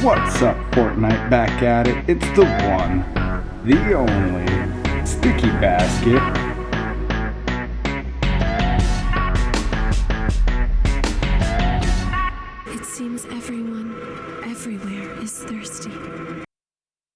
What's up, Fortnite? Back at it. It's the one, the only, Sticky Basket. It seems everyone, everywhere is thirsty.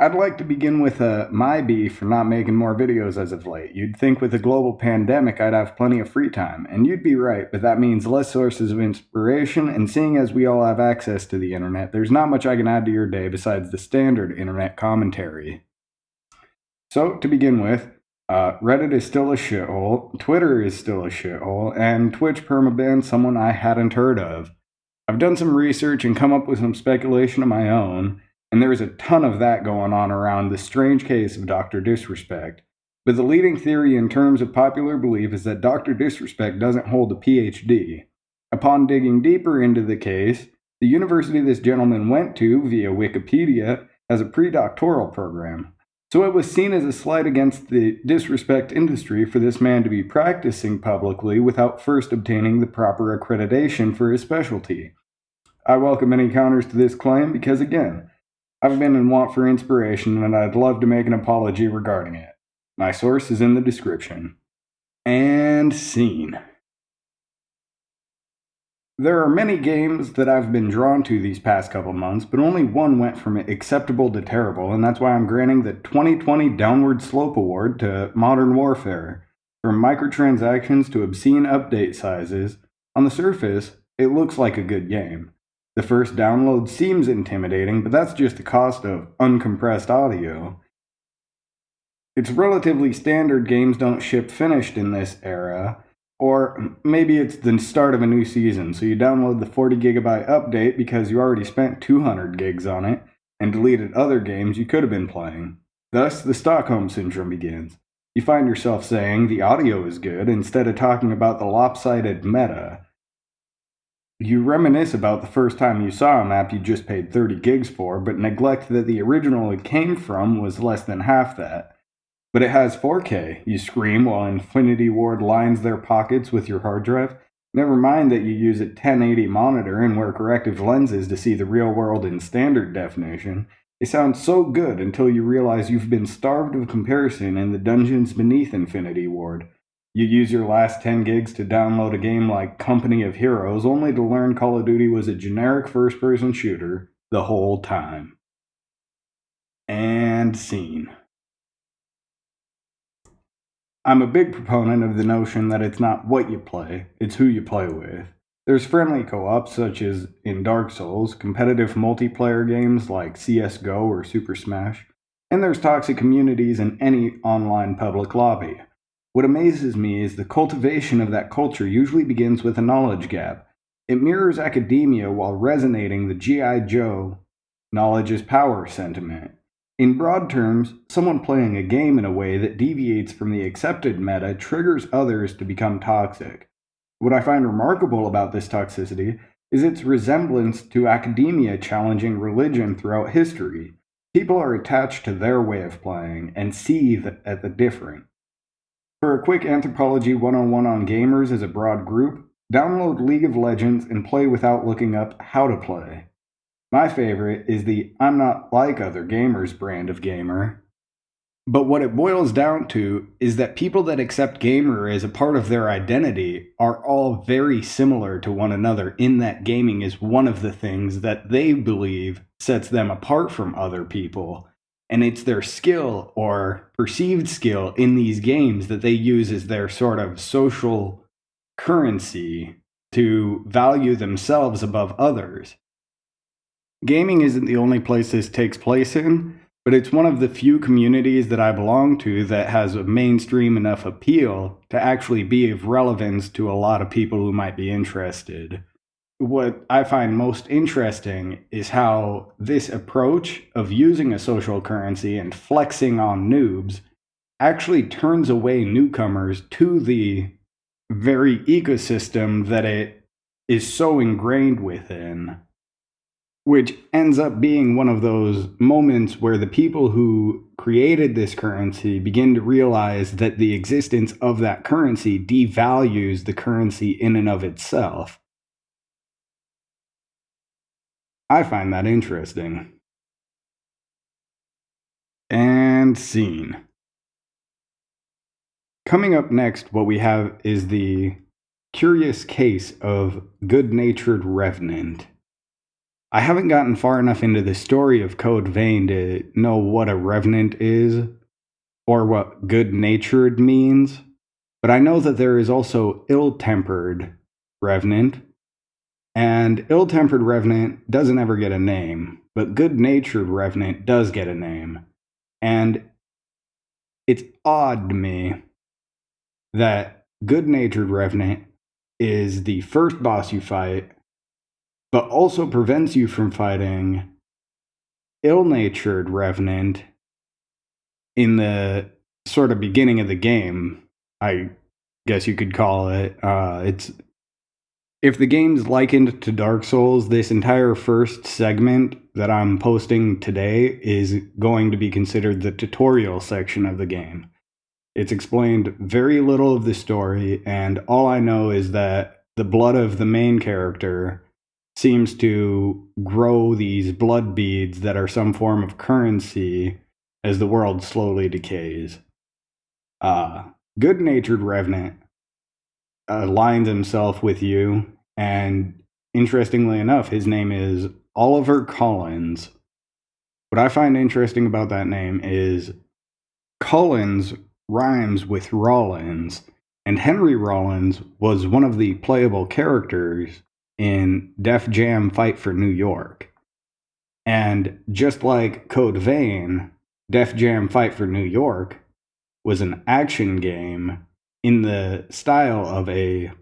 I'd like to begin with my beef for not making more videos as of late. You'd think with a global pandemic I'd have plenty of free time, and you'd be right, but that means less sources of inspiration, and seeing as we all have access to the internet, there's not much I can add to your day besides the standard internet commentary. So, to begin with, Reddit is still a shithole, Twitter is still a shithole, and Twitch permabanned someone I hadn't heard of. I've done some research and come up with some speculation of my own, and there's a ton of that going on around the strange case of Dr. Disrespect. But the leading theory in terms of popular belief is that Dr. Disrespect doesn't hold a PhD. Upon digging deeper into the case, the university this gentleman went to, via Wikipedia, has a pre-doctoral program. So it was seen as a slight against the disrespect industry for this man to be practicing publicly without first obtaining the proper accreditation for his specialty. I welcome any counters to this claim because, again, I've been in want for inspiration and I'd love to make an apology regarding it. My source is in the description. And scene. There are many games that I've been drawn to these past couple months, but only one went from acceptable to terrible, and that's why I'm granting the 2020 Downward Slope Award to Modern Warfare. From microtransactions to obscene update sizes, on the surface, it looks like a good game. The first download seems intimidating, but that's just the cost of uncompressed audio. It's relatively standard games don't ship finished in this era, or maybe it's the start of a new season, so you download the 40 gigabyte update because you already spent 200 gigs on it and deleted other games you could have been playing. Thus, the Stockholm Syndrome begins. You find yourself saying the audio is good instead of talking about the lopsided meta. You reminisce about the first time you saw a map you just paid 30 gigs for, but neglect that the original it came from was less than half that. But it has 4K, you scream while Infinity Ward lines their pockets with your hard drive. Never mind that you use a 1080 monitor and wear corrective lenses to see the real world in standard definition. It sounds so good until you realize you've been starved of comparison in the dungeons beneath Infinity Ward. You use your last 10 gigs to download a game like Company of Heroes only to learn Call of Duty was a generic first-person shooter the whole time. And scene. I'm a big proponent of the notion that it's not what you play, it's who you play with. There's friendly co-ops such as in Dark Souls, competitive multiplayer games like CSGO or Super Smash, and there's toxic communities in any online public lobby. What amazes me is the cultivation of that culture usually begins with a knowledge gap. It mirrors academia while resonating the G.I. Joe knowledge is power sentiment. In broad terms, someone playing a game in a way that deviates from the accepted meta triggers others to become toxic. What I find remarkable about this toxicity is its resemblance to academia challenging religion throughout history. People are attached to their way of playing and seethe at the different. For a quick Anthropology 101 on gamers as a broad group, download League of Legends and play without looking up how to play. My favorite is the I'm not like other gamers brand of gamer. But what it boils down to is that people that accept gamer as a part of their identity are all very similar to one another in that gaming is one of the things that they believe sets them apart from other people. And it's their skill or perceived skill in these games that they use as their sort of social currency to value themselves above others. Gaming isn't the only place this takes place in, but it's one of the few communities that I belong to that has a mainstream enough appeal to actually be of relevance to a lot of people who might be interested. What I find most interesting is how this approach of using a social currency and flexing on noobs actually turns away newcomers to the very ecosystem that it is so ingrained within, which ends up being one of those moments where the people who created this currency begin to realize that the existence of that currency devalues the currency in and of itself. I find that interesting. And scene. Coming up next, what we have is the curious case of Good-Natured Revenant. I haven't gotten far enough into the story of Code Vein to know what a revenant is or what good-natured means, but I know that there is also ill-tempered revenant, and ill-tempered revenant doesn't ever get a name, but good-natured revenant does get a name. And it's odd to me that good-natured revenant is the first boss you fight, but also prevents you from fighting ill-natured revenant in the sort of beginning of the game, I guess you could call it. It's if the game's likened to Dark Souls, this entire first segment that I'm posting today is going to be considered the tutorial section of the game. It's explained very little of the story, and all I know is that the blood of the main character seems to grow these blood beads that are some form of currency as the world slowly decays. Good-natured revenant aligns himself with you, and interestingly enough, his name is Oliver Collins. What I find interesting about that name is Collins rhymes with Rollins, and Henry Rollins was one of the playable characters in Def Jam Fight for New York. And just like Code Vein, Def Jam Fight for New York was an action game in the style of a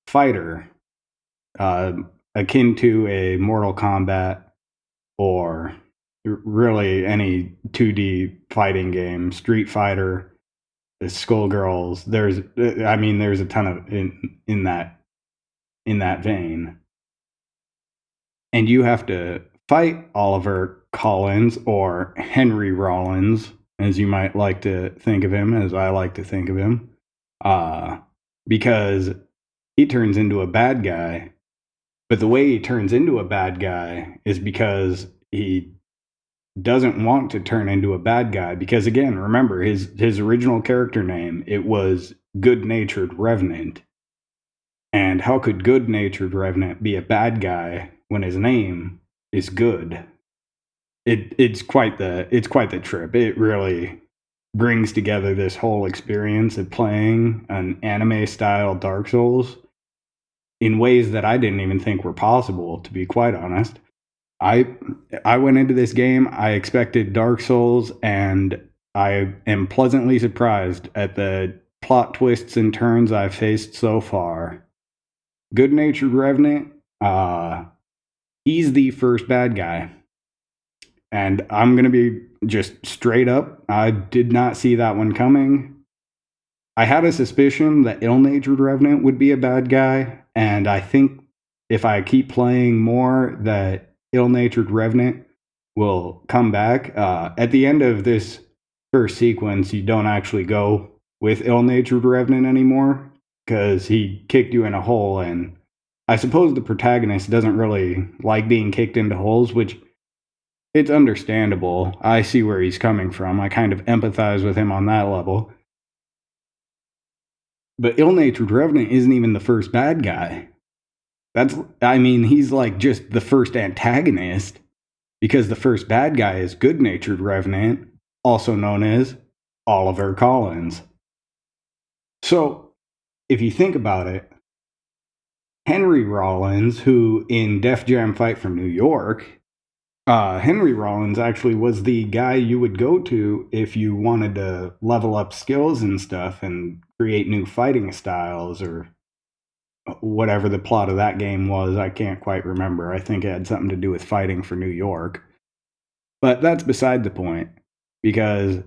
fighter, akin to a Mortal Kombat or really any 2D fighting game, Street Fighter, the Skullgirls. There's a ton of in that vein, and you have to fight Oliver Collins or Henry Rollins, as you might like to think of him, as I like to think of him, because he turns into a bad guy. But the way he turns into a bad guy is because he doesn't want to turn into a bad guy. Because again, remember his original character name, it was Good-Natured Revenant. And how could Good-Natured Revenant be a bad guy when his name is Good? It's quite the trip. It really brings together this whole experience of playing an anime style Dark Souls in ways that I didn't even think were possible, to be quite honest. I went into this game, I expected Dark Souls, and I am pleasantly surprised at the plot twists and turns I've faced so far. Good-Natured Revenant, he's the first bad guy. And I'm going to be just straight up, I did not see that one coming. I had a suspicion that Ill-Natured Revenant would be a bad guy, and I think if I keep playing more, that Ill-Natured Revenant will come back. At the end of this first sequence, you don't actually go with Ill-Natured Revenant anymore, because he kicked you in a hole, and I suppose the protagonist doesn't really like being kicked into holes, which it's understandable. I see where he's coming from. I kind of empathize with him on that level. But Ill-Natured Revenant isn't even the first bad guy. He's like just the first antagonist, because the first bad guy is Good-Natured Revenant, also known as Oliver Collins. So, if you think about it, Henry Rollins, who in Def Jam Fight for New York, Henry Rollins actually was the guy you would go to if you wanted to level up skills and stuff and create new fighting styles or whatever the plot of that game was. I can't quite remember. I think it had something to do with fighting for New York. But that's beside the point, because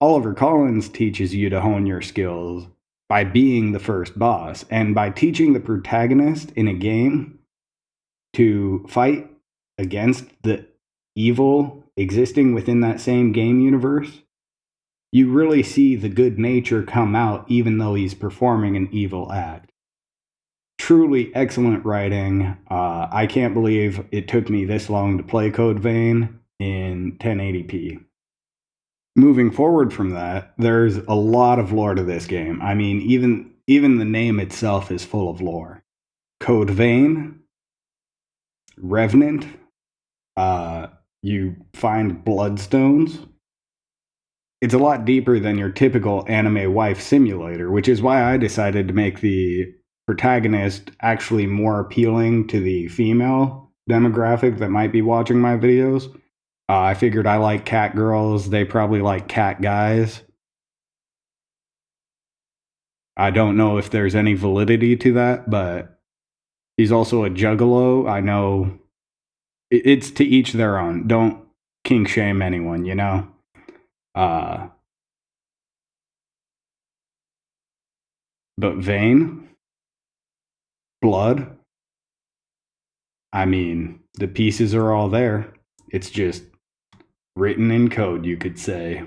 Oliver Collins teaches you to hone your skills by being the first boss, and by teaching the protagonist in a game to fight against the evil existing within that same game universe. You really see the good nature come out even though he's performing an evil act. Truly excellent writing. I can't believe it took me this long to play Code Vein in 1080p. moving forward from that, there's a lot of lore to this game. I mean, even the name itself is full of lore. Code Vein, Revenant, you find bloodstones. It's a lot deeper than your typical anime wife simulator, which is why I decided to make the protagonist actually more appealing to the female demographic that might be watching my videos. I figured I like cat girls, they probably like cat guys. I don't know if there's any validity to that, but he's also a juggalo. I know it's to each their own. Don't kink shame anyone, you know? But vein, blood, I mean, the pieces are all there. It's just written in code, you could say.